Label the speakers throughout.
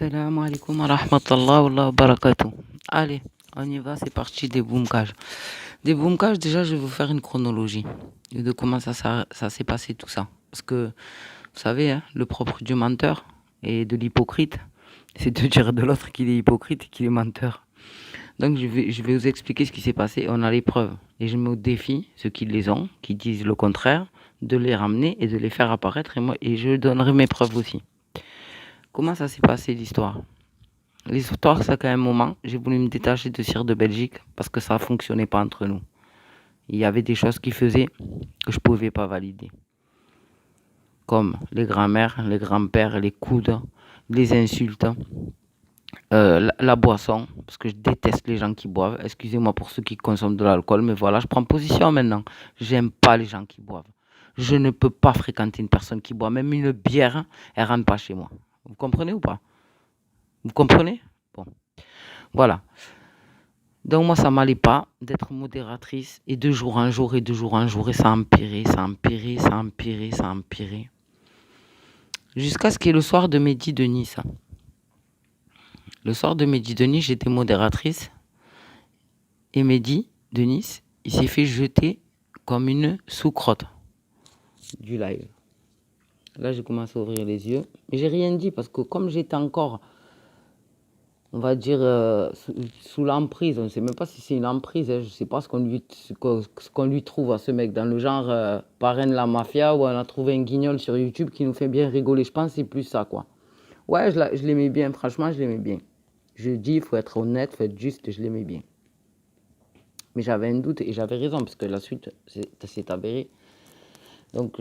Speaker 1: Salam alaikum wa rahmatullah wa barakatuh. Allez, on y va, c'est parti des boomkages. Des boomkages, déjà, je vais vous faire une chronologie de comment ça s'est passé tout ça. Parce que, vous savez, hein, le propre du menteur et de l'hypocrite, c'est de dire de l'autre qu'il est hypocrite et qu'il est menteur. Donc, je vais vous expliquer ce qui s'est passé. On a les preuves. Et je mets au défi ceux qui les ont, qui disent le contraire, de les ramener et de les faire apparaître. Et je donnerai mes preuves aussi. Comment ça s'est passé l'histoire? L'histoire, c'est qu'à un moment, j'ai voulu me détacher de Cire de Belgique parce que ça ne fonctionnait pas entre nous. Il y avait des choses qu'il faisait que je ne pouvais pas valider. Comme les grands-mères, les grands-pères, les coudes, les insultes, la boisson, parce que je déteste les gens qui boivent. Excusez-moi pour ceux qui consomment de l'alcool, mais voilà, je prends position maintenant. J'aime pas les gens qui boivent. Je ne peux pas fréquenter une personne qui boit. Même une bière, elle ne rentre pas chez moi. Vous comprenez ou pas? Vous comprenez? Bon, voilà. Donc moi, ça m'allait pas d'être modératrice et de jour en jour et de jour en jour et ça empirait, ça empirait, ça empirait, ça empirait. Jusqu'à ce qu'il y ait le soir de Mehdi de Nice. Le soir de Mehdi de Nice, j'étais modératrice et Mehdi de Nice, il s'est fait jeter comme une sous-crotte du live. Là, j'ai commencé à ouvrir les yeux, mais j'ai rien dit parce que comme j'étais encore, on va dire, sous l'emprise, on ne sait même pas si c'est une emprise, hein, je ne sais pas ce qu'on lui trouve à ce mec, dans le genre parrain de la mafia, ou on a trouvé un guignol sur YouTube qui nous fait bien rigoler, je pense que c'est plus ça, quoi. Ouais, je l'aimais bien, franchement, je l'aimais bien. Je dis, il faut être honnête, il faut être juste, je l'aimais bien. Mais j'avais un doute et j'avais raison, parce que la suite s'est avérée. Donc,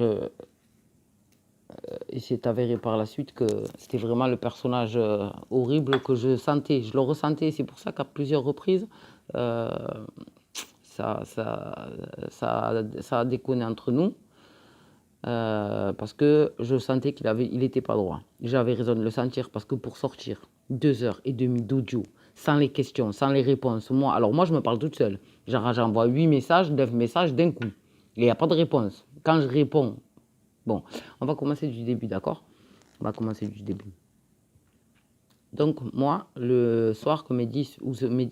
Speaker 1: il s'est avéré par la suite que c'était vraiment le personnage horrible que je sentais. Je le ressentais, c'est pour ça qu'à plusieurs reprises, ça a déconné entre nous. Parce que je sentais il était pas droit. J'avais raison de le sentir parce que pour sortir 2h30 d'audio, sans les questions, sans les réponses, moi je me parle toute seule. J'envoie 8 messages, 9 messages d'un coup. Et il n'y a pas de réponse. Quand je réponds, bon, on va commencer du début, d'accord? On va commencer du début. Donc moi, le soir que Mehdi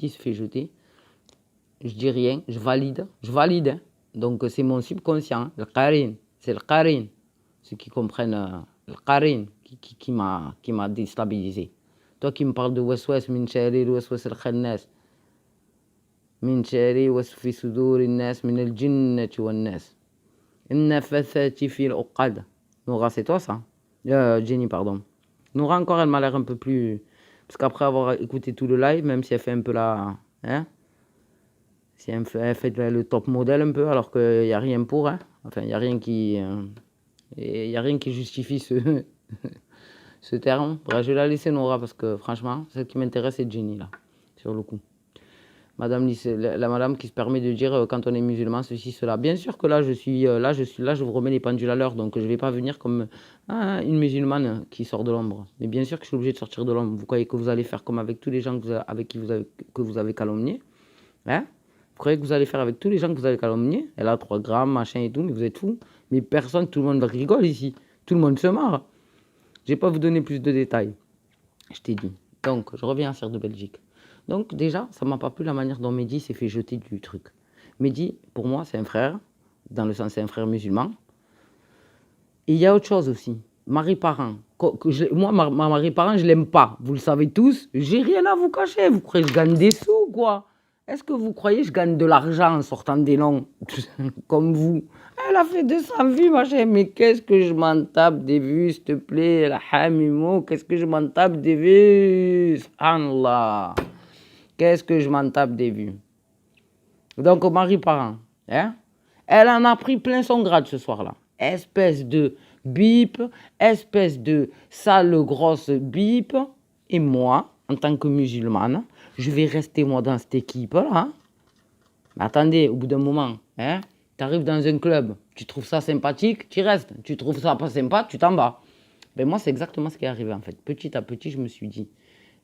Speaker 1: se fait jeter, je dis rien, je valide. Hein. Donc c'est mon subconscient, le Karin. C'est le Karin. Ceux qui comprennent le Karin qui m'a déstabilisé. Toi qui me parles de Waswas, min shari, Waswas al-Khannas. Min shari, wasfi sudur al-nas, min al-jinnati wal-nas. Innafathati fi al-uqad. Noura, c'est toi ça? Jenny, pardon. Noura, encore, elle m'a l'air un peu plus... Parce qu'après avoir écouté tout le live, même si elle fait un peu la... Hein? Si elle fait le top modèle un peu, alors qu'il n'y a rien pour, hein. Enfin, il n'y a rien qui justifie ce terme. Bref, je vais la laisser Nora parce que franchement, celle qui m'intéresse, c'est Jenny, là, sur le coup. La madame qui se permet de dire quand on est musulman, ceci, cela. Bien sûr que là, je vous remets les pendules à l'heure, donc je ne vais pas venir comme une musulmane qui sort de l'ombre. Mais bien sûr que je suis obligé de sortir de l'ombre. Vous croyez que vous allez faire comme avec tous les gens que vous avez calomniés, hein? Vous croyez que vous allez faire avec tous les gens que vous avez calomniés? Elle a 3 grammes, machin et tout, mais vous êtes fous. Mais personne, tout le monde rigole ici. Tout le monde se marre. Je ne vais pas vous donner plus de détails. Je t'ai dit. Donc, je reviens à Cire de Belgique. Donc, déjà, ça ne m'a pas plu la manière dont Mehdi s'est fait jeter du truc. Mehdi, pour moi, c'est un frère. Dans le sens, c'est un frère musulman. Et il y a autre chose aussi. Marie Parent. Moi, ma Marie Parent, je ne l'aime pas. Vous le savez tous. J'ai rien à vous cacher. Vous croyez que je gagne des sous, quoi? Est-ce que vous croyez que je gagne de l'argent en sortant des noms comme vous? Elle a fait 200 vues, machin. Mais qu'est-ce que je m'en tape des vues, s'il te plaît? La hamimo, qu'est-ce que je m'en tape des vues? Allah. Qu'est-ce que je m'en tape des vues? Donc, Marie Parent, hein? Elle en a pris plein son grade ce soir-là. Espèce de bip, espèce de sale grosse bip. Et moi, en tant que musulmane, je vais rester moi dans cette équipe-là. Hein? Mais attendez, au bout d'un moment, hein, tu arrives dans un club, tu trouves ça sympathique, tu restes. Tu trouves ça pas sympa, tu t'en vas. Ben moi, c'est exactement ce qui est arrivé en fait. Petit à petit, je me suis dit,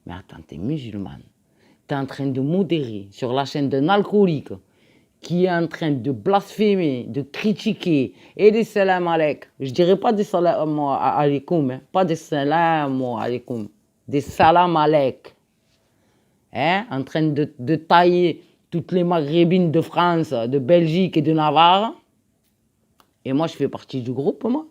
Speaker 1: mais attends, t'es musulmane. T'es en train de modérer sur la chaîne d'un alcoolique qui est en train de blasphémer, de critiquer et des salam alek. Je dirais pas des salam alaikum, hein, pas des salam alaikum. des salam alek, hein, en train de tailler toutes les maghrébines de France, de Belgique et de Navarre. Et moi, je fais partie du groupe, moi.